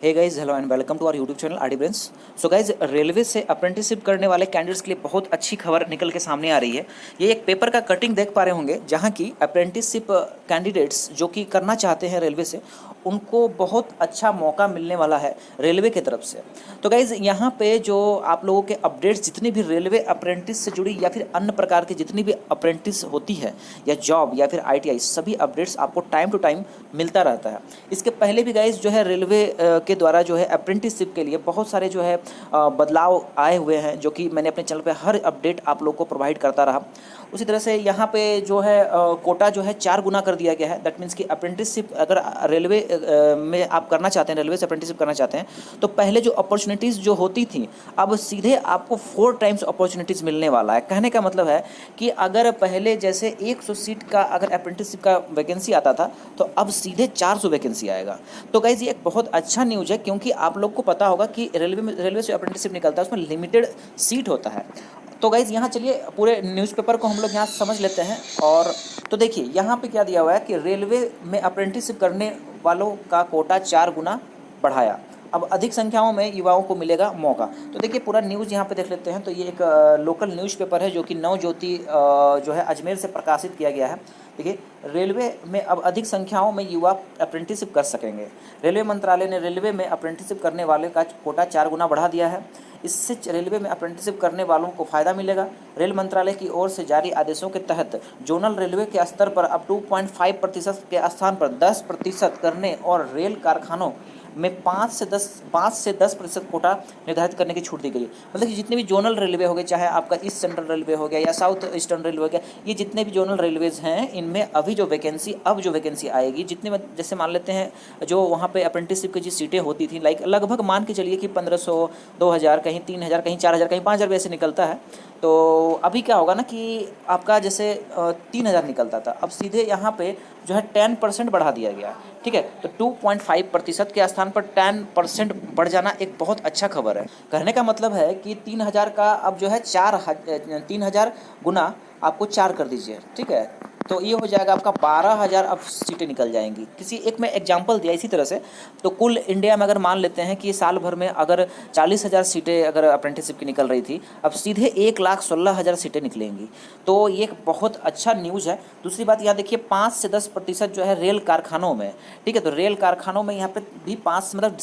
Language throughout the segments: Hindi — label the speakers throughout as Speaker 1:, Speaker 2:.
Speaker 1: Hey guys, hello and welcome to our YouTube channel RD brains. So guys, railway से अप्रेंटिसशिप करने वाले कैंडिडेट्स के लिए बहुत अच्छी खबर निकल के सामने आ रही है। ये एक पेपर का कटिंग देख पा रहे होंगे, जहाँ की अप्रेंटिसशिप कैंडिडेट्स जो कि करना चाहते हैं रेलवे से, उनको बहुत अच्छा मौका मिलने वाला है रेलवे की तरफ से। तो गाइज, यहाँ पे जो आप लोगों के अपडेट्स जितनी भी रेलवे अप्रेंटिस से जुड़ी या फिर अन्य प्रकार की जितनी भी अप्रेंटिस होती है या जॉब या फिर आईटीआई, सभी अपडेट्स आपको टाइम टू टाइम मिलता रहता है। इसके पहले भी गाइज जो है रेलवे के द्वारा जो है अप्रेंटिसशिप के लिए बहुत सारे जो है बदलाव आए हुए हैं, जो कि मैंने अपने चैनल पे हर अपडेट आप लोग को प्रोवाइड करता रहा। उसी तरह से यहाँ पे जो है कोटा जो है 4 गुना कर दिया गया है। दैट मीन्स कि अप्रेंटिसशिप अगर रेलवे में आप करना चाहते हैं, रेलवे से अप्रेंटिसशिप करना चाहते हैं, तो पहले जो अपॉर्चुनिटीज़ जो होती थी, अब सीधे आपको 4 टाइम्स अपॉर्चुनिटीज़ मिलने वाला है। कहने का मतलब है कि अगर पहले जैसे 100 सीट का अगर अप्रेंटिसशिप का वैकेंसी आता था, तो अब सीधे 400 वैकेंसी आएगा। तो गाइज, ये एक बहुत अच्छा न्यूज़ है, क्योंकि आप लोग को पता होगा कि रेलवे से अप्रेंटिसशिप निकलता है, उसमें लिमिटेड सीट होता है। तो गाइज़, यहाँ चलिए पूरे न्यूज़पेपर को हम लोग यहाँ समझ लेते हैं। और तो देखिए यहाँ पे क्या दिया हुआ है कि रेलवे में अप्रेंटिसशिप करने वालों का कोटा 4 गुना बढ़ाया। अब अधिक संख्याओं में युवाओं को मिलेगा मौका। तो देखिए पूरा न्यूज़ यहाँ पे देख लेते हैं। तो ये एक लोकल न्यूज़पेपर है, जो कि नव ज्योति जो है अजमेर से प्रकाशित किया गया है। देखिए, रेलवे में अब अधिक संख्याओं में युवा अप्रेंटिसशिप कर सकेंगे। रेलवे मंत्रालय ने रेलवे में अप्रेंटिसशिप करने वाले का कोटा 4 गुना बढ़ा दिया है। इससे रेलवे में अप्रेंटिसशिप करने वालों को फ़ायदा मिलेगा। रेल मंत्रालय की ओर से जारी आदेशों के तहत जोनल रेलवे के स्तर पर अब 2.5% के स्थान पर 10% करने और रेल कारखानों में 5 से 10% कोटा निर्धारित करने की छूट दी गई है। मतलब कि जितने भी जोनल रेलवे हो गए, चाहे आपका ईस्ट सेंट्रल रेलवे हो गया या साउथ ईस्टर्न रेलवे हो गया, ये जितने भी जोनल रेलवेज़ हैं, इनमें अभी जो वैकेंसी आएगी, जितने में जैसे मान लेते हैं जो वहाँ पे अप्रेंटिसशिप की जो सीटें होती थी, लाइक लगभग मान के चलिए कि 1500, 2000, कहीं 3000, कहीं 4000, कहीं 5000 वैसे निकलता है। तो अभी क्या होगा ना कि आपका जैसे 3000 निकलता था, अब सीधे यहाँ पे जो है 10% बढ़ा दिया गया। ठीक है, तो 2.5% के स्थान पर 10% बढ़ जाना एक बहुत अच्छा खबर है। कहने का मतलब है कि 3000 का अब जो है 3000 गुना आपको 4 कर दीजिए। ठीक है, तो ये हो जाएगा आपका 12,000 अब सीटें निकल जाएंगी। किसी एक में एग्जांपल दिया इसी तरह से। तो कुल इंडिया में अगर मान लेते हैं कि साल भर में अगर 40,000 सीटें अगर अप्रेंटिसशिप की निकल रही थी, अब सीधे 1,16,000 सीटें निकलेंगी। तो ये एक बहुत अच्छा न्यूज़ है। दूसरी बात यहाँ देखिए, 5 से 10% जो है रेल कारखानों में। ठीक है, तो रेल कारखानों में यहाँ पे भी 5 मतलब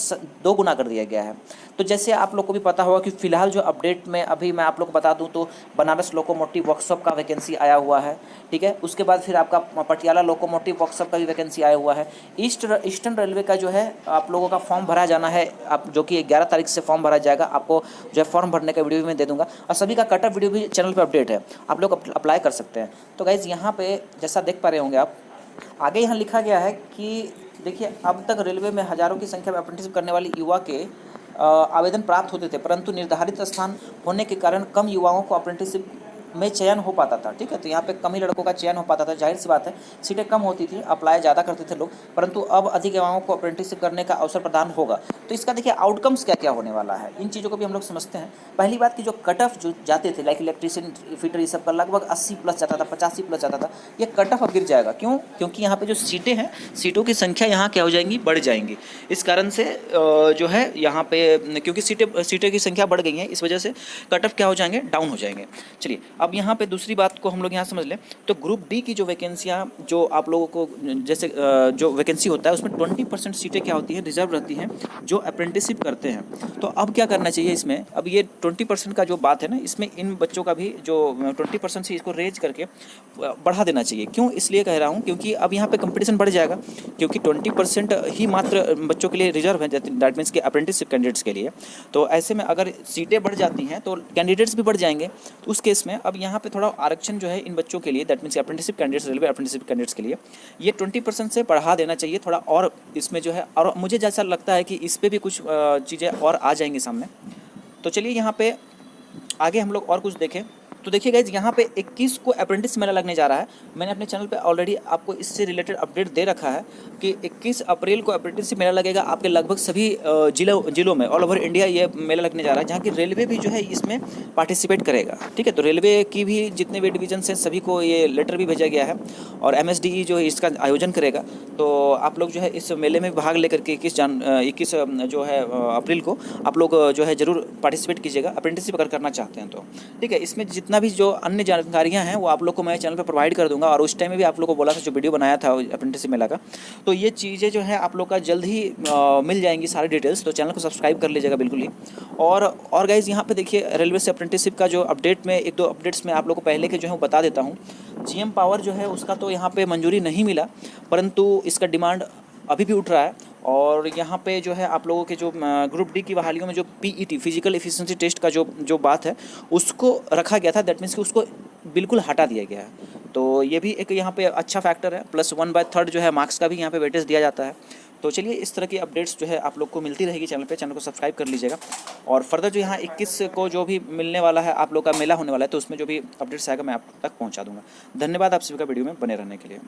Speaker 1: 2 गुना कर दिया गया है। तो जैसे आप लोग को भी पता होगा कि फ़िलहाल जो अपडेट में अभी मैं आप लोग को बता दूँ, तो बनारस लोकोमोटिव वर्कशॉप का वैकेंसी आया हुआ है। ठीक है, उसके बाद फिर आपका पटियाला लोकोमोटिव वर्कशॉप का भी वैकेंसी आया हुआ है। ईस्टर्न रेलवे का जो है आप लोगों का फॉर्म भरा जाना है, आप जो कि 11 तारीख से फॉर्म भरा जाएगा। आपको जो है फॉर्म भरने का वीडियो भी मैं दे दूंगा, और सभी का कटअप वीडियो भी चैनल पर अपडेट है, आप लोग अप्लाई कर सकते हैं। तो गाइज़, यहाँ पे जैसा देख पा रहे होंगे आप, आगे यहाँ लिखा गया है कि देखिए, अब तक रेलवे में हज़ारों की संख्या में अप्रेंटिसशिप करने वाली युवा के आवेदन प्राप्त होते थे, परंतु निर्धारित स्थान होने के कारण कम युवाओं को अप्रेंटिसशिप में चयन हो पाता था। ठीक है, तो यहाँ पे कम ही लड़कों का चयन हो पाता था। जाहिर सी बात है, सीटें कम होती थी, अप्लाई ज़्यादा करते थे लोग, परंतु अब अधिक युवाओं को अप्रेंटिसशिप करने का अवसर प्रदान होगा। तो इसका देखिए आउटकम्स क्या क्या होने वाला है, इन चीज़ों को भी हम लोग समझते हैं। पहली बात कि जो कट ऑफ जो जाते थे, लाइक इलेक्ट्रीशियन, फिटर, ये सब का लगभग 80 प्लस जाता था, 85 प्लस जाता था। ये कट ऑफ अब गिर जाएगा। क्यों? क्योंकि यहाँ पे जो सीटें हैं, सीटों की संख्या यहाँ क्या हो जाएंगी, बढ़ जाएंगी। इस कारण से जो है यहाँ पे, क्योंकि सीटें की संख्या बढ़ गई है, इस वजह से कट ऑफ क्या हो जाएंगे, डाउन हो जाएंगे। चलिए, अब यहाँ पे दूसरी बात को हम लोग यहाँ समझ लें। तो ग्रुप डी की जो वैकेंसियाँ जो आप लोगों को जैसे जो वैकेंसी होता है, उसमें 20% सीटें क्या होती हैं, रिजर्व रहती हैं जो अप्रेंटिसशिप करते हैं। तो अब क्या करना चाहिए इसमें, अब ये 20% का जो बात है ना, इसमें इन बच्चों का भी जो 20% से इसको रेज करके बढ़ा देना चाहिए। क्यों इसलिए कह रहा हूँ, क्योंकि अब यहाँ पे कंपटीशन बढ़ जाएगा, क्योंकि 20% ही मात्र बच्चों के लिए रिजर्व है, दैट मीन्स के अप्रेंटिसशिप कैंडिडेट्स के लिए। तो ऐसे में अगर सीटें बढ़ जाती हैं तो कैंडिडेट्स भी बढ़ जाएंगे। तो उस केस में अब यहाँ पे थोड़ा आरक्षण जो है इन बच्चों के लिए, that means apprenticeship candidates, railway apprenticeship candidates के लिए ये 20% से बढ़ा देना चाहिए थोड़ा। और इसमें जो है, और मुझे जैसा लगता है कि इस पर भी कुछ चीज़ें और आ जाएंगी सामने। तो चलिए यहाँ पे आगे हम लोग और कुछ देखें। तो देखिए गाइज यहाँ पे 21 को अप्रेंटिस मेला लगने जा रहा है। मैंने अपने चैनल पे ऑलरेडी आपको इससे रिलेटेड अपडेट दे रखा है कि 21 अप्रैल को अप्रेंटिसशिप मेला लगेगा आपके लगभग सभी जिलों में, ऑल ओवर इंडिया ये मेला लगने जा रहा है, जहाँ की रेलवे भी जो है इसमें पार्टिसिपेट करेगा। ठीक है, तो रेलवे की भी जितने भी डिवीजन हैं सभी को ये लेटर भी भेजा गया है और MSDE जो है इसका आयोजन करेगा। तो आप लोग जो है इस मेले में भाग लेकर के 21 जो है अप्रैल को आप लोग जो है ज़रूर पार्टिसिपेट कीजिएगा, अप्रेंटिसशिप अगर करना चाहते हैं तो। ठीक है, इसमें जितना भी जो अन्य जानकारियाँ हैं वो आप लोग को मैं चैनल पर प्रोवाइड कर दूंगा, और उस टाइम में भी आप लोग को बोला था जो वीडियो बनाया था अप्रेंटिसशिप मेला का, तो ये चीज़ें जो है आप लोग का जल्द ही मिल जाएंगी सारी डिटेल्स। तो चैनल को सब्सक्राइब कर लीजिएगा बिल्कुल ही। और गाइज़ यहाँ पे देखिए रेलवे से अप्रेंटिसशिप का जो अपडेट में 1-2 अपडेट्स मैं आप लोग को पहले के जो है बता देता हूँ। GM पावर जो है उसका तो यहाँ पे मंजूरी नहीं मिला, परंतु इसका डिमांड अभी भी उठ रहा है। और यहाँ पे जो है आप लोगों के जो ग्रुप डी की बहालियों में जो PET फिजिकल एफिशिएंसी टेस्ट का जो बात है उसको रखा गया था, दैट मीन्स कि उसको बिल्कुल हटा दिया गया है। तो ये भी एक यहाँ पे अच्छा फैक्टर है। प्लस 1/3 जो है मार्क्स का भी यहाँ पे वेटेज दिया जाता है। तो चलिए इस तरह की अपडेट्स जो है आप लोग को मिलती रहेगी चैनल पे, चैनल को सब्सक्राइब कर लीजिएगा। और फर्दर जो यहाँ 21 को जो भी मिलने वाला है आप लोग का मेला होने वाला है, तो उसमें जो भी अपडेट्स आएगा मैं आप तक पहुँचा दूँगा। धन्यवाद आप सभी का वीडियो में बने रहने के लिए।